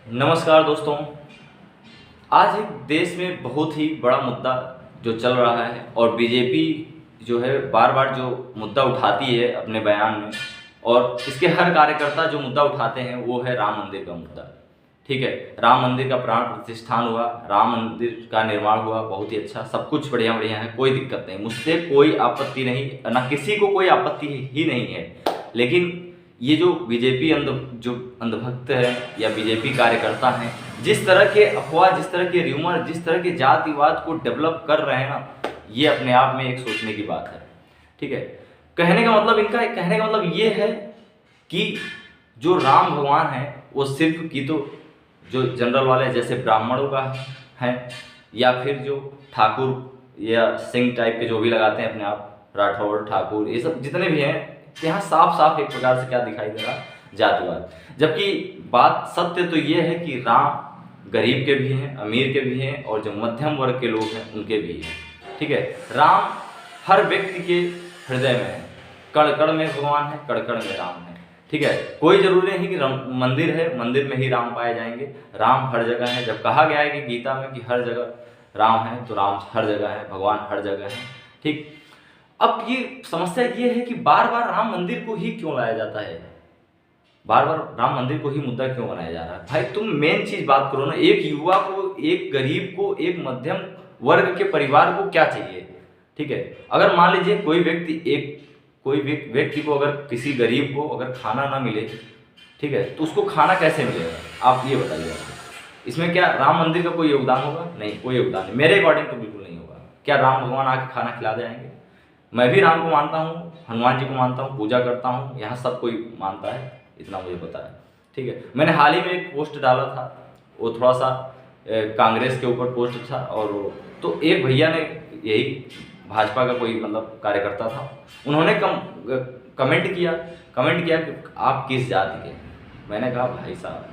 नमस्कार दोस्तों। आज एक देश में बहुत ही बड़ा मुद्दा जो चल रहा है और बीजेपी जो है बार बार जो मुद्दा उठाती है अपने बयान में, और इसके हर कार्यकर्ता जो मुद्दा उठाते हैं वो है राम मंदिर का मुद्दा। ठीक है, राम मंदिर का प्राण प्रतिष्ठान हुआ, राम मंदिर का निर्माण हुआ, बहुत ही अच्छा, सब कुछ बढ़िया बढ़िया है, कोई दिक्कत नहीं, मुझसे कोई आपत्ति नहीं, ना किसी को कोई आपत्ति ही नहीं है। लेकिन ये जो बीजेपी जो अंधभक्त है या बीजेपी कार्यकर्ता हैं, जिस तरह के अफवाह, जिस तरह के र्यूमर, जिस तरह के जातिवाद को डेवलप कर रहे हैं ना, ये अपने आप में एक सोचने की बात है। ठीक है, इनका कहने का मतलब ये है कि जो राम भगवान है वो सिर्फ की तो जो जनरल वाले जैसे ब्राह्मणों का है, या फिर जो ठाकुर या सिंह टाइप के जो भी लगाते हैं अपने आप, राठौर ठाकुर ये सब जितने भी हैं, यहाँ साफ साफ एक प्रकार से क्या दिखाई दे रहा, जातिवाद। जबकि बात सत्य तो ये है कि राम गरीब के भी हैं, अमीर के भी हैं, और जो मध्यम वर्ग के लोग हैं उनके भी हैं। ठीक है, राम हर व्यक्ति के हृदय में है, कण कण में भगवान है, कण कण में राम है। ठीक है, कोई जरूरी नहीं कि मंदिर है, मंदिर में ही राम पाए जाएंगे, राम हर जगह है। जब कहा गया है कि गीता में कि हर जगह राम है, तो राम हर जगह है, भगवान हर जगह है। ठीक, अब ये समस्या ये है कि बार बार राम मंदिर को ही क्यों लाया जाता है, बार बार राम मंदिर को ही मुद्दा क्यों बनाया जा रहा है। भाई तुम मेन चीज बात करो ना, एक युवा को, एक गरीब को, एक मध्यम वर्ग के परिवार को क्या चाहिए। ठीक है, अगर मान लीजिए कोई व्यक्ति को, अगर किसी गरीब को अगर खाना ना मिले, ठीक है, तो उसको खाना कैसे मिलेगा, आप ये बताइए। इसमें क्या राम मंदिर का कोई योगदान होगा? नहीं, कोई योगदान नहीं, मेरे अकॉर्डिंग तो बिल्कुल नहीं होगा। क्या राम भगवान आके खाना खिला जाएंगे? मैं भी राम को मानता हूँ, हनुमान जी को मानता हूँ, पूजा करता हूँ, यहाँ सब कोई मानता है, इतना मुझे पता है। ठीक है, मैंने हाल ही में एक पोस्ट डाला था, वो थोड़ा सा कांग्रेस के ऊपर पोस्ट था, और तो एक भैया ने, यही भाजपा का कोई मतलब कार्यकर्ता था, उन्होंने कमेंट किया कि आप किस जाति के। मैंने कहा भाई साहब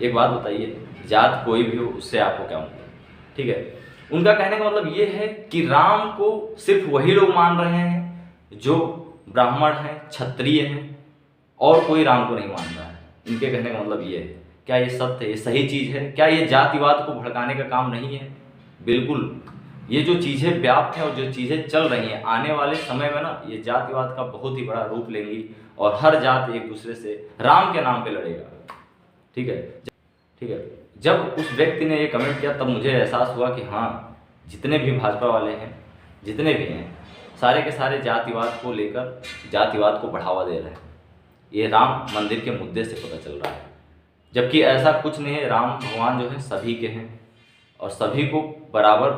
एक बात बताइए, जात कोई भी हो उससे आपको क्या मतलब। ठीक है, उनका कहने का मतलब ये है कि राम को सिर्फ वही लोग मान रहे हैं जो ब्राह्मण हैं, क्षत्रिय हैं, और कोई राम को नहीं मान रहा है। इनके कहने का मतलब ये है। क्या ये सत्य है, ये सही चीज़ है? क्या ये जातिवाद को भड़काने का काम नहीं है? बिल्कुल, ये जो चीज़ें व्याप्त हैं और जो चीज़ें चल रही हैं, आने वाले समय में ना ये जातिवाद का बहुत ही बड़ा रूप लेंगी, और हर जात एक दूसरे से राम के नाम पे लड़ेगा। ठीक है, जब उस व्यक्ति ने ये कमेंट किया तब मुझे एहसास हुआ कि हाँ, जितने भी भाजपा वाले हैं, जितने भी हैं, सारे के सारे जातिवाद को लेकर जातिवाद को बढ़ावा दे रहे हैं। ये राम मंदिर के मुद्दे से पता चल रहा है, जबकि ऐसा कुछ नहीं है। राम भगवान जो है सभी के हैं, और सभी को बराबर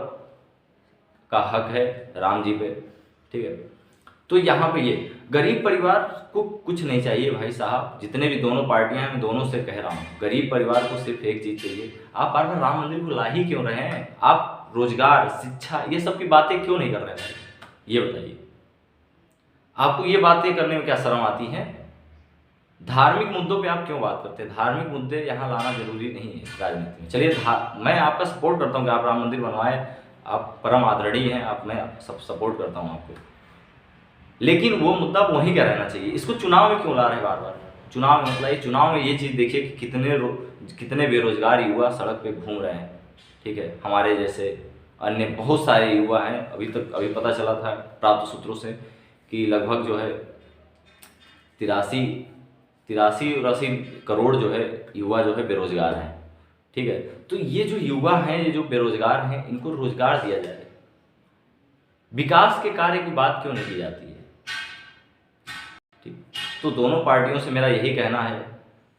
का हक है राम जी पे। ठीक है, तो यहाँ पे ये गरीब परिवार को कुछ नहीं चाहिए भाई साहब, जितने भी दोनों पार्टियां हैं, मैं दोनों से कह रहा हूँ, गरीब परिवार को सिर्फ एक चीज़ चाहिए। आप बार बार राम मंदिर को ला ही क्यों रहे हैं? आप रोजगार, शिक्षा, ये सब की बातें क्यों नहीं कर रहे हैं? ये बताइए, आपको ये बातें करने में क्या शर्म आती है? धार्मिक मुद्दों पे आप क्यों बात करते हैं? धार्मिक मुद्दे यहाँ लाना जरूरी नहीं है राजनीति में। चलिए, मैं आपका सपोर्ट करता हूँ कि आप राम मंदिर बनवाएं, आप परम आदरणीय हैं, आप, मैं सब सपोर्ट करता हूँ आपको, लेकिन वो मुद्दा वहीं का रहना चाहिए। इसको चुनाव में क्यों ला रहे हैं बार बार? चुनाव में मतलब चुनाव में ये चीज़ देखिए कि कितने बेरोजगार युवा सड़क पे घूम रहे हैं। ठीक है, हमारे जैसे अन्य बहुत सारे युवा हैं। अभी पता चला था प्राप्त सूत्रों से कि लगभग जो है 83 करोड़ जो है युवा जो है बेरोजगार हैं। ठीक है, तो ये जो युवा हैं, ये जो बेरोजगार हैं, इनको रोजगार दिया जाए। विकास के कार्य की बात क्यों नहीं की जाती है? ठीक, तो दोनों पार्टियों से मेरा यही कहना है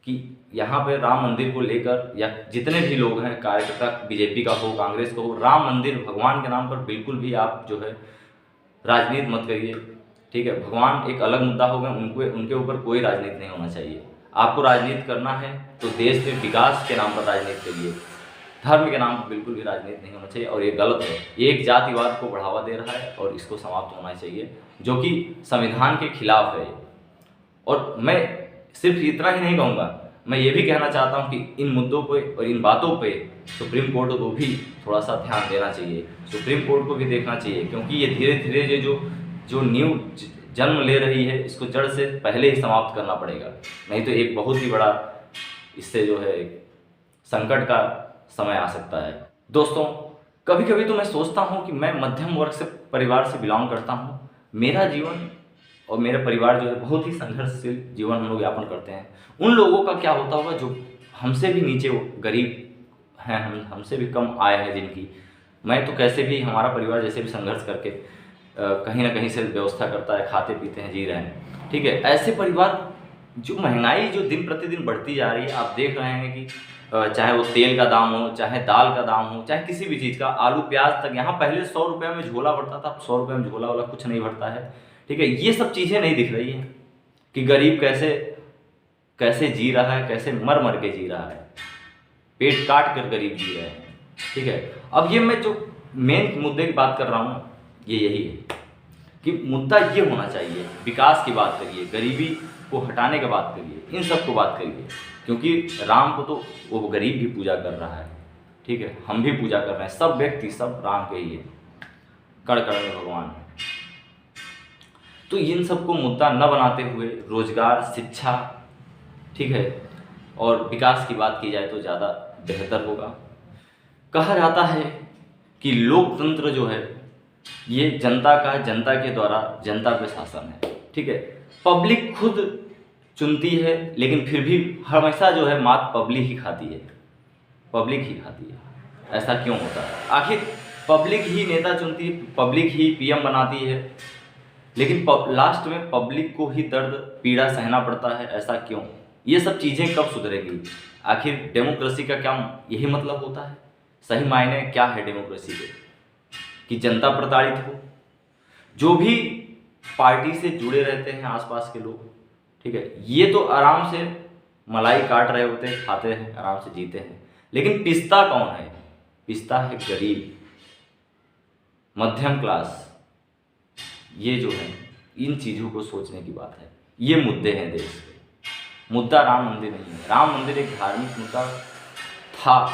कि यहाँ पे राम मंदिर को लेकर, या जितने भी लोग हैं कार्यकर्ता, बीजेपी का हो, कांग्रेस का हो, राम मंदिर भगवान के नाम पर बिल्कुल भी आप जो है राजनीति मत करिए। ठीक है, भगवान एक अलग मुद्दा होगा, उनके ऊपर कोई राजनीति नहीं होना चाहिए। आपको राजनीति करना है तो देश के विकास के नाम पर राजनीति करिए, धर्म के नाम पर बिल्कुल भी राजनीति नहीं होना चाहिए, और ये गलत है। ये एक जातिवाद को बढ़ावा दे रहा है, और इसको समाप्त होना चाहिए, जो कि संविधान के खिलाफ है। और मैं सिर्फ इतना ही नहीं कहूँगा, मैं ये भी कहना चाहता हूँ कि इन मुद्दों पे और इन बातों पे सुप्रीम कोर्ट को भी थोड़ा सा ध्यान देना चाहिए, सुप्रीम कोर्ट को भी देखना चाहिए, क्योंकि ये धीरे धीरे ये जो न्यू जन्म ले रही है, इसको जड़ से पहले ही समाप्त करना पड़ेगा, नहीं तो एक बहुत ही बड़ा इससे जो है संकट का समय आ सकता है। दोस्तों, कभी कभी तो मैं सोचता हूँ कि मैं मध्यम वर्ग से परिवार से बिलोंग करता हूँ। मेरा जीवन और मेरा परिवार जो है बहुत ही संघर्षशील जीवन हम लोग यापन करते हैं। उन लोगों का क्या होता होगा जो हमसे भी नीचे गरीब हैं, हमसे भी कम आय है जिनकी। मैं तो कैसे भी, हमारा परिवार जैसे भी संघर्ष करके कहीं ना कहीं से व्यवस्था करता है, खाते पीते हैं, जी रहे हैं, ठीक है। ऐसे परिवार, जो महंगाई जो दिन प्रतिदिन बढ़ती जा रही है, आप देख रहे हैं कि चाहे वो तेल का दाम हो, चाहे दाल का दाम हो, चाहे किसी भी चीज़ का, आलू प्याज तक, यहाँ पहले 100 रुपये में झोला भरता था, अब 100 रुपये में झोला वाला कुछ नहीं भरता है, ठीक है। ये सब चीज़ें नहीं दिख रही हैं कि गरीब कैसे कैसे जी रहा है, कैसे मर मर के जी रहा है, पेट काट कर गरीब जी रहे हैं, ठीक है। अब ये मैं जो मेन मुद्दे की बात कर रहा हूँ, ये यही है कि मुद्दा ये होना चाहिए, विकास की बात करिए, गरीबी को हटाने की बात करिए, इन सब को बात करिए, क्योंकि राम को तो वो गरीब भी पूजा कर रहा है, ठीक है, हम भी पूजा कर रहे हैं, सब व्यक्ति सब राम के ही है, कण कण में भगवान है। तो इन सबको मुद्दा न बनाते हुए रोजगार, शिक्षा, ठीक है, और विकास की बात की जाए तो ज़्यादा बेहतर होगा। कहा जाता है कि लोकतंत्र जो है ये जनता का, जनता के द्वारा जनता पे शासन है, ठीक है। पब्लिक खुद चुनती है, लेकिन फिर भी हमेशा जो है मात पब्लिक ही खाती है, पब्लिक ही खाती है। ऐसा क्यों होता है? आखिर पब्लिक ही नेता चुनती है, पब्लिक ही पीएम बनाती है, लेकिन लास्ट में पब्लिक को ही दर्द पीड़ा सहना पड़ता है। ऐसा क्यों? ये सब चीज़ें कब सुधरेंगी? आखिर डेमोक्रेसी का क्या यही मतलब होता है? सही मायने क्या है डेमोक्रेसी के? कि जनता प्रताड़ित हो, जो भी पार्टी से जुड़े रहते हैं आसपास के लोग, ठीक है, ये तो आराम से मलाई काट रहे होते हैं, खाते हैं, आराम से जीते हैं, लेकिन पिसता कौन है? पिसता है गरीब, मध्यम क्लास। ये जो है, इन चीज़ों को सोचने की बात है। ये मुद्दे हैं देश के। मुद्दा राम मंदिर नहीं है। राम मंदिर एक धार्मिक मुद्दा था,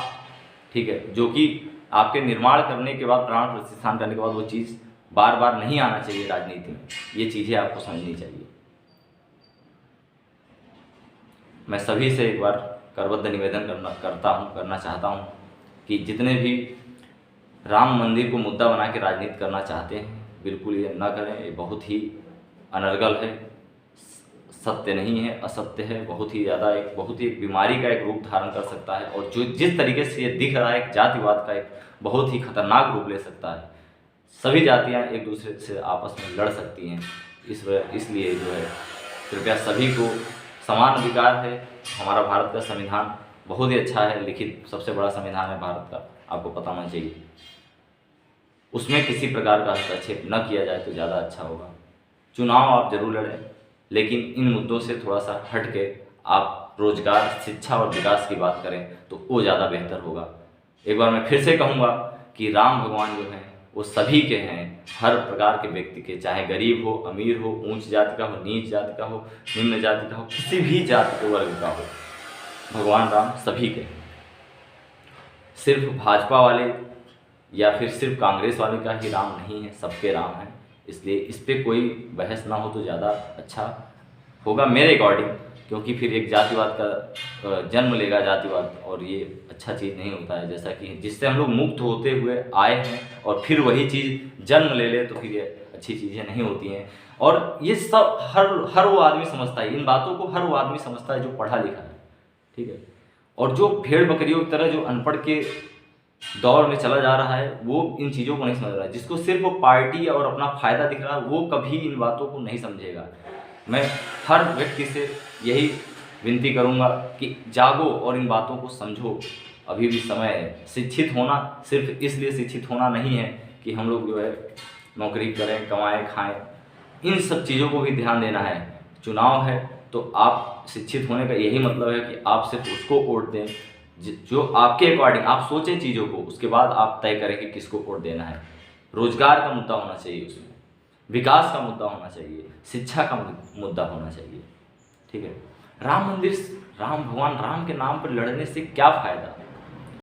ठीक है, जो कि आपके निर्माण करने के बाद, प्राण प्रतिष्ठान करने के बाद वो चीज़ बार बार नहीं आना चाहिए राजनीति में। ये चीज़ें आपको समझनी चाहिए। मैं सभी से एक बार करबद्ध निवेदन करना चाहता हूँ कि जितने भी राम मंदिर को मुद्दा बना के राजनीति करना चाहते हैं, बिल्कुल ये ना करें। ये बहुत ही अनर्गल है, सत्य नहीं है, असत्य है, बहुत ही ज़्यादा बहुत ही बीमारी का एक रूप धारण कर सकता है। और जो जिस तरीके से ये दिख रहा है, एक जातिवाद का एक बहुत ही खतरनाक रूप ले सकता है। सभी जातियाँ एक दूसरे से आपस में लड़ सकती हैं। इसलिए जो है, कृपया सभी को समान अधिकार है। हमारा भारत का संविधान बहुत ही अच्छा है, लिखित सबसे बड़ा संविधान है भारत का, आपको पता होना चाहिए। उसमें किसी प्रकार का हस्तक्षेप न किया जाए तो ज़्यादा अच्छा होगा। चुनाव आप जरूर लड़ें, लेकिन इन मुद्दों से थोड़ा सा हट के आप रोजगार, शिक्षा और विकास की बात करें तो वो ज़्यादा बेहतर होगा। एक बार मैं फिर से कहूँगा कि राम भगवान जो हैं वो सभी के हैं, हर प्रकार के व्यक्ति के, चाहे गरीब हो, अमीर हो, ऊंच जाति का हो, नीच जाति का हो, निम्न जाति का हो, किसी भी जाति के वर्ग का हो, भगवान राम सभी के हैं। सिर्फ भाजपा वाले या फिर सिर्फ कांग्रेस वाले का ही राम नहीं है, सबके राम हैं। इसलिए इस पर कोई बहस ना हो तो ज़्यादा अच्छा होगा मेरे अकॉर्डिंग, क्योंकि फिर एक जातिवाद का जन्म लेगा जातिवाद, और ये अच्छा चीज़ नहीं होता है। जैसा कि जिससे हम लोग मुक्त होते हुए आए हैं और फिर वही चीज़ जन्म ले ले तो फिर ये अच्छी चीज़ें नहीं होती हैं। और ये सब हर वो आदमी समझता है, इन बातों को हर वो आदमी समझता है जो पढ़ा लिखा है, ठीक है। और जो भेड़ बकरियों की तरह जो अनपढ़ के दौर में चला जा रहा है, वो इन चीज़ों को नहीं समझ रहा है। जिसको सिर्फ वो पार्टी और अपना फ़ायदा दिख रहा है, वो कभी इन बातों को नहीं समझेगा। मैं हर व्यक्ति से यही विनती करूंगा कि जागो और इन बातों को समझो, अभी भी समय है। शिक्षित होना सिर्फ इसलिए शिक्षित होना नहीं है कि हम लोग जो है नौकरी करें, कमाएं, खाएं, इन सब चीज़ों को भी ध्यान देना है। चुनाव है तो आप शिक्षित होने का यही मतलब है कि आप सिर्फ उसको वोट दें जो आपके अकॉर्डिंग, आप सोचें चीज़ों को, उसके बाद आप तय करें कि किसको वोट देना है। रोजगार का मुद्दा होना चाहिए उसमें, विकास का मुद्दा होना चाहिए, शिक्षा का मुद्दा होना चाहिए, ठीक है। राम मंदिर, राम भगवान राम के नाम पर लड़ने से क्या फ़ायदा?